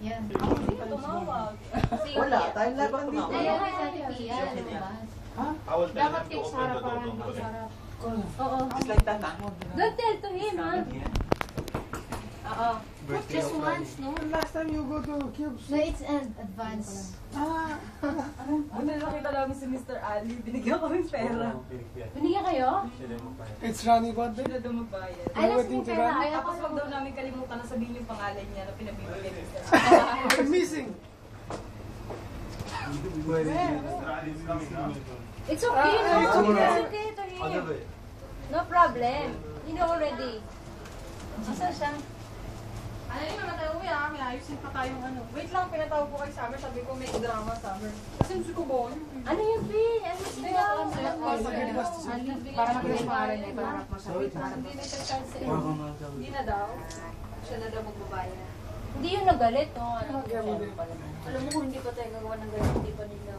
Yan. Tumawag. Wala, tayo lahat ng dito. Ayun nga sa Pia, lumabas. Dapat kayo sa harapan, sa harap. Oo. It's like that. Don't tell to him, ha? Oo. Just once, no? Last time you go to Cubes. No, it's an advance. Ano nakita namin si Mr. Ali, binigyan kami pera. Binigyan kayo? It's Rani birthday. Sila daw magbayad. Ay, nasa yung pera. Ay, ako Tapos wag daw namin kalimutan na sabihin yung pangalan niya na pinabibigay ni Mr. I'm missing. It's okay, no? It's okay to him. No problem. You know already. Asa siya? Ano yun naman tayo, uwi may ayusin pa tayong ano. Wait lang, pinatawag ko kay Summer, sabi ko may drama, Summer. Kasi gusto ko ba? Ano yung fee? Ano yung fee? Para makita yung pangalan niya, para masabi. Hindi na daw. Siya na daw magbabayad. Hindi yung nagalit, no? Alam mo kung hindi pa tayo gagawa ng galit, hindi pa nila.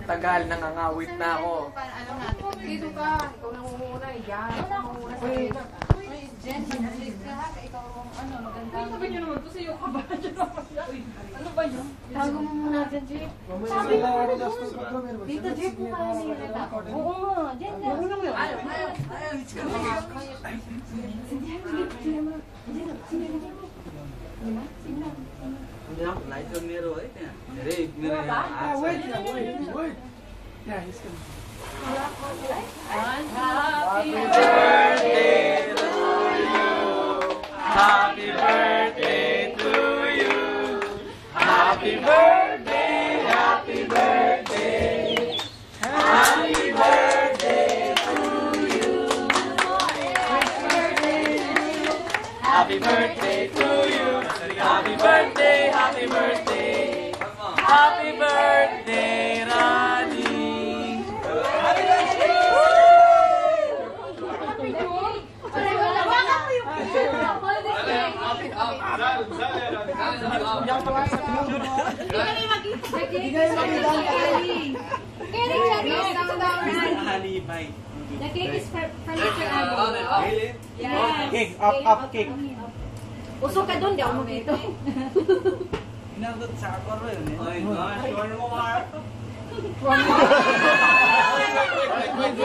Tagal, nangangawit na ako. Alam natin, dito ka, ikaw nang umuna, yan. Ikaw nang umuna sa ina. Ay, Jen, sinasig ka ha, ikaw ano, maganda. Ay, sabi niyo naman, kasi yung kabahan niyo naman. Ano ba yun? Tago mo muna dyan, Jeep. Sabi mo na doon. Dito, Jeep, mo kaya nilita ko. Oo nga, dyan na. Oo naman. Ayaw. Hindi ako, light on nero eh. Wait. Yeah, he's coming. Happy birthday to you. Happy birthday to you. Happy birthday, happy birthday. Happy birthday to you. Happy birthday to you. Happy birthday, happy birthday. Happy birthday, Rani. The cake is from Mr. Ali. Cake, up, cake. Usok ka doon, di ako dito. Inabot sa ako rin eh. Ay, sure mo ka. Wait.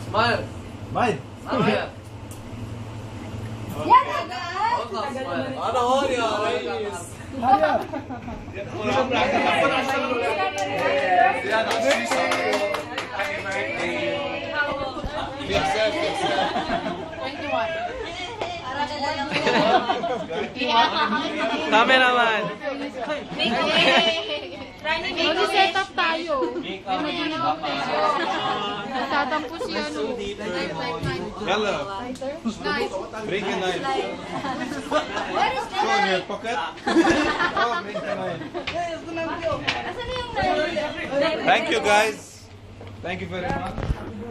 Smile. Mine. Smile. Yan agad! Ano ho niya? Haya. Happy birthday. Cameraman. Mag-set up tayo. Tatampo siya, no? Hello. Bring a knife. Where is the Go in knife? your pocket. Oh, bring the knife. Asan na yung knife? Thank you, guys. Thank you very much.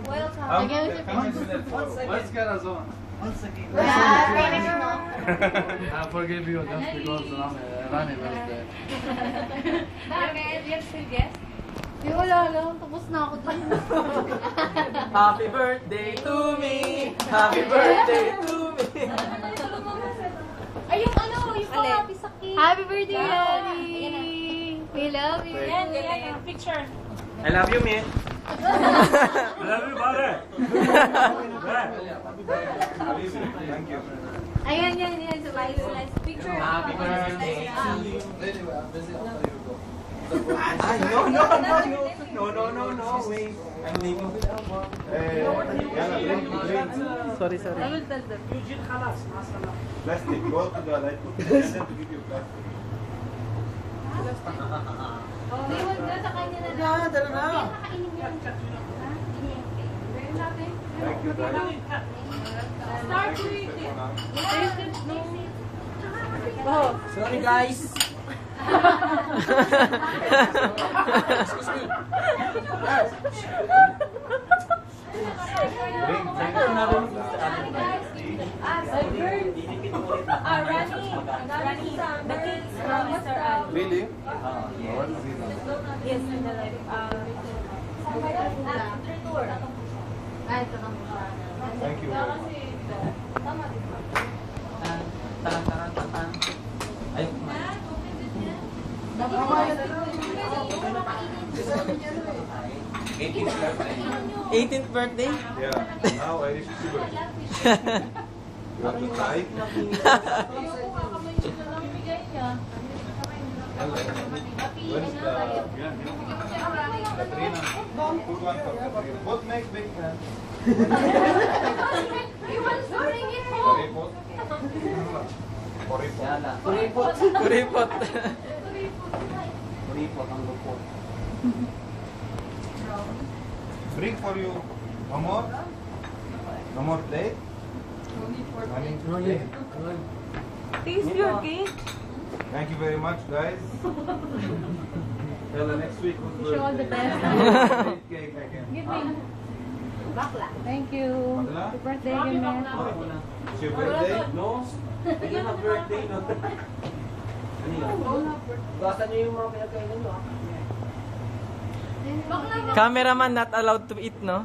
Welcome. Let's get us on. I forgive you just because Rani was there. Bakit? You're still guest? Yung wala lang. Tapos na ako dun. Happy birthday to me. Happy birthday to me. Ay, yung ano, yung pang-happy sa cake. Happy birthday, Daddy! We love you. Yan, picture. I love you, me. I love you, brother. Thank you. Ayan, yan. Slice. Picture. Happy birthday to you. No, wait. I'm leaving with Alba. Sorry. I will tell them. Plastic, go to the light, put it and then to give you plastic. Hindi, wag na. Sa kanya na lang. Yeah, dala na. Nakainin yan. Meron natin. Thank you, guys. Start with it. Oh, sorry guys. Really? Yes, in the life. After tour. 18th birthday? Yeah. Now I reach puberty. You have to try. Where's the Katrina? Put one for Katrina. Both make big fans. He wants to bring it home. Kuripot. Kuripot. Kuripot. Kuripot ang lupot. Bring for you. One more? No more plate? Plate. Taste your cake. Thank you very much, guys. Well, next week was Wish you all the best. Cake again. Give me. Thank you. Bakla? Happy birthday, Gamet. It's your birthday? No? Hindi na birthday, no? Ano yun? Basan niyo yung mga pinagkainan nyo, ah. Cameraman not allowed to eat, no?